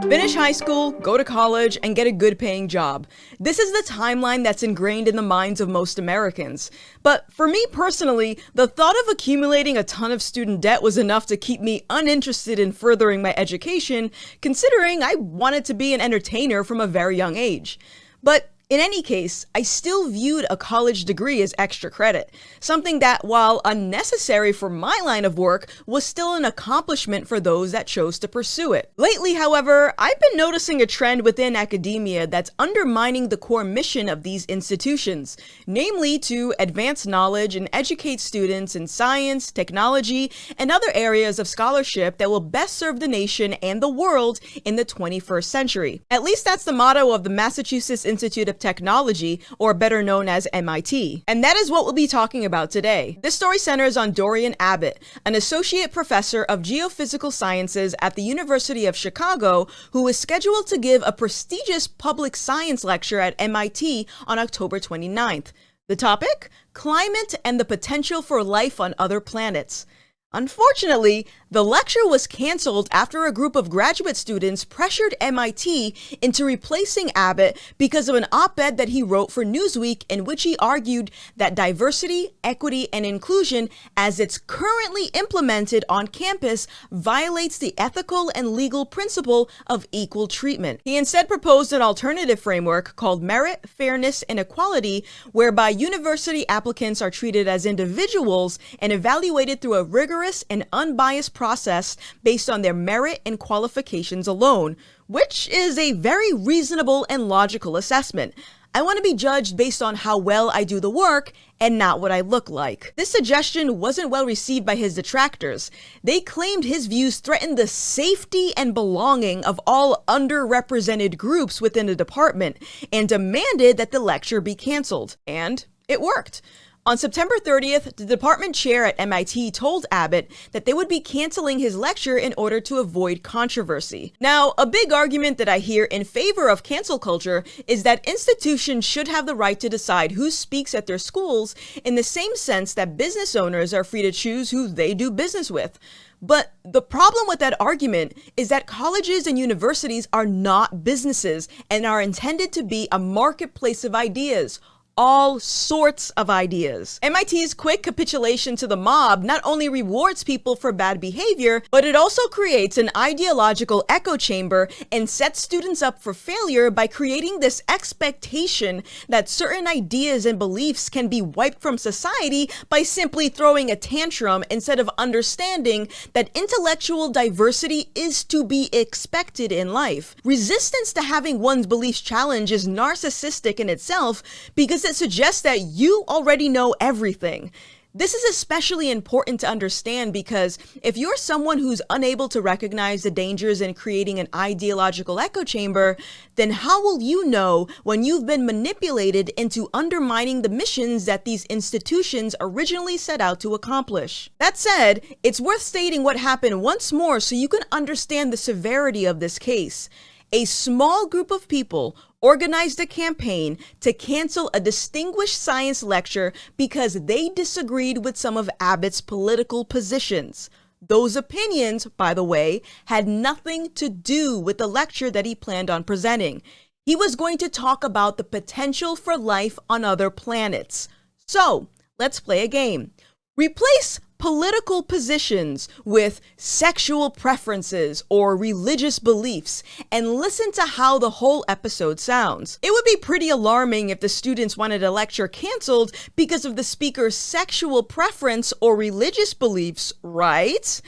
Finish high school, go to college, and get a good paying job. This is the timeline that's ingrained in the minds of most Americans. But for me personally, the thought of accumulating a ton of student debt was enough to keep me uninterested in furthering my education, considering I wanted to be an entertainer from a very young age. But in any case, I still viewed a college degree as extra credit, something that, while unnecessary for my line of work, was still an accomplishment for those that chose to pursue it. Lately, however, I've been noticing a trend within academia that's undermining the core mission of these institutions, namely to advance knowledge and educate students in science, technology, and other areas of scholarship that will best serve the nation and the world in the 21st century. At least that's the motto of the Massachusetts Institute of Technology, or better known as MIT. And that is what we'll be talking about today. This story centers on Dorian Abbott, an associate professor of geophysical sciences at the University of Chicago, who is scheduled to give a prestigious public science lecture at MIT on October 29th. The topic? Climate and the potential for life on other planets. Unfortunately, the lecture was canceled after a group of graduate students pressured MIT into replacing Abbott because of an op-ed that he wrote for Newsweek in which he argued that diversity, equity, and inclusion as it's currently implemented on campus violates the ethical and legal principle of equal treatment. He instead proposed an alternative framework called merit, fairness, and equality, whereby university applicants are treated as individuals and evaluated through a rigorous and unbiased process based on their merit and qualifications alone, which is a very reasonable and logical assessment. I want to be judged based on how well I do the work and not what I look like. This suggestion wasn't well received by his detractors. They claimed his views threatened the safety and belonging of all underrepresented groups within the department and demanded that the lecture be canceled. And it worked. On September 30th, the department chair at MIT told Abbott that they would be canceling his lecture in order to avoid controversy. Now, a big argument that I hear in favor of cancel culture is that institutions should have the right to decide who speaks at their schools in the same sense that business owners are free to choose who they do business with. But the problem with that argument is that colleges and universities are not businesses and are intended to be a marketplace of ideas. All sorts of ideas. MIT's quick capitulation to the mob not only rewards people for bad behavior, but it also creates an ideological echo chamber and sets students up for failure by creating this expectation that certain ideas and beliefs can be wiped from society by simply throwing a tantrum instead of understanding that intellectual diversity is to be expected in life. Resistance to having one's beliefs challenged is narcissistic in itself because it suggests that you already know everything. This is especially important to understand because if you're someone who's unable to recognize the dangers in creating an ideological echo chamber, then how will you know when you've been manipulated into undermining the missions that these institutions originally set out to accomplish? That said, it's worth stating what happened once more so you can understand the severity of this case. A small group of people organized a campaign to cancel a distinguished science lecture because they disagreed with some of Abbott's political positions. Those opinions, by the way, had nothing to do with the lecture that he planned on presenting. He was going to talk about the potential for life on other planets. So, let's play a game. Replace political positions with sexual preferences or religious beliefs and listen to how the whole episode sounds. It would be pretty alarming if the students wanted a lecture canceled because of the speaker's sexual preference or religious beliefs, right?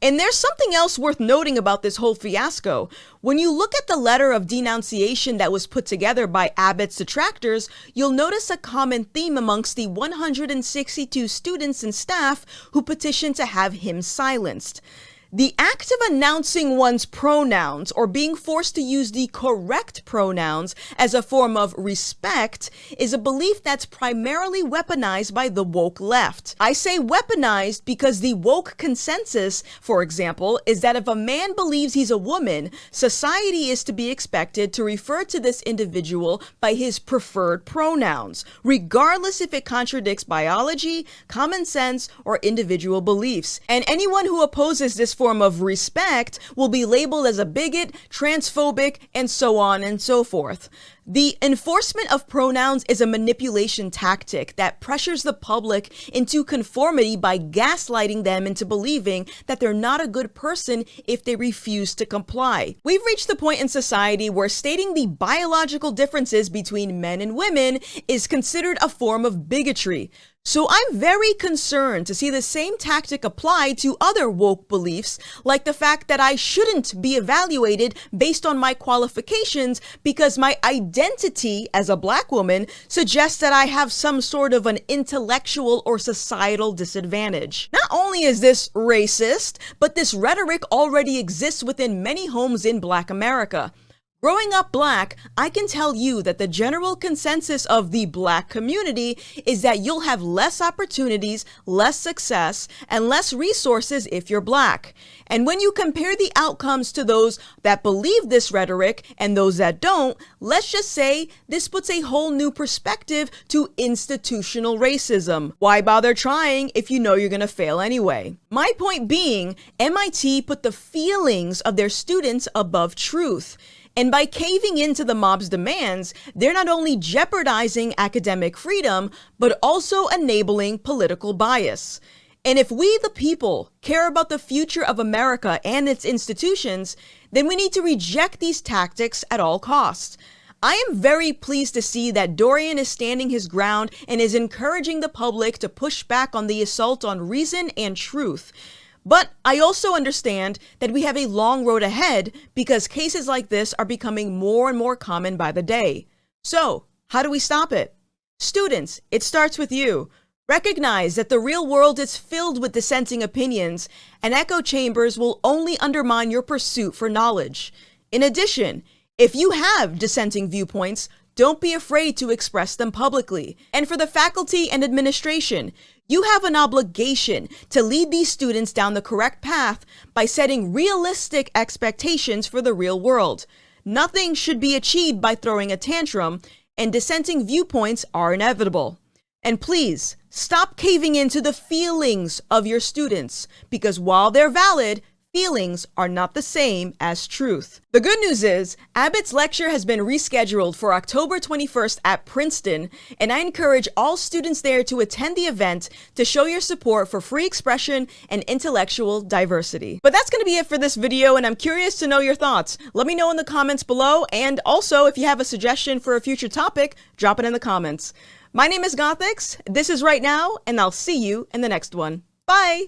And there's something else worth noting about this whole fiasco. When you look at the letter of denunciation that was put together by Abbott's detractors, you'll notice a common theme amongst the 162 students and staff who petitioned to have him silenced. The act of announcing one's pronouns or being forced to use the correct pronouns as a form of respect is a belief that's primarily weaponized by the woke left. I say weaponized because the woke consensus, for example, is that if a man believes he's a woman, society is to be expected to refer to this individual by his preferred pronouns, regardless if it contradicts biology, common sense, or individual beliefs. And anyone who opposes this form form of respect will be labeled as a bigot, transphobic, and so on and so forth. The enforcement of pronouns is a manipulation tactic that pressures the public into conformity by gaslighting them into believing that they're not a good person if they refuse to comply. We've reached the point in society where stating the biological differences between men and women is considered a form of bigotry. So I'm very concerned to see the same tactic applied to other woke beliefs, like the fact that I shouldn't be evaluated based on my qualifications because my identity as a black woman suggests that I have some sort of an intellectual or societal disadvantage. Not only is this racist, but this rhetoric already exists within many homes in Black America. Growing up black, I can tell you that the general consensus of the black community is that you'll have less opportunities, less success, and less resources if you're black. And when you compare the outcomes to those that believe this rhetoric and those that don't, let's just say this puts a whole new perspective to institutional racism. Why bother trying if you know you're gonna fail anyway? My point being, MIT put the feelings of their students above truth. And by caving into the mob's demands, they're not only jeopardizing academic freedom, but also enabling political bias. And if we, the people, care about the future of America and its institutions, then we need to reject these tactics at all costs. I am very pleased to see that Dorian is standing his ground and is encouraging the public to push back on the assault on reason and truth. But I also understand that we have a long road ahead because cases like this are becoming more and more common by the day. So, how do we stop it? Students, it starts with you. Recognize that the real world is filled with dissenting opinions, and echo chambers will only undermine your pursuit for knowledge. In addition, if you have dissenting viewpoints, don't be afraid to express them publicly. And for the faculty and administration, you have an obligation to lead these students down the correct path by setting realistic expectations for the real world. Nothing should be achieved by throwing a tantrum, and dissenting viewpoints are inevitable. And please, stop caving into the feelings of your students, because while they're valid, feelings are not the same as truth. The good news is, Abbott's lecture has been rescheduled for October 21st at Princeton, and I encourage all students there to attend the event to show your support for free expression and intellectual diversity. But that's going to be it for this video, and I'm curious to know your thoughts. Let me know in the comments below, and also if you have a suggestion for a future topic, drop it in the comments. My name is Gothix, this is Right Now, and I'll see you in the next one. Bye!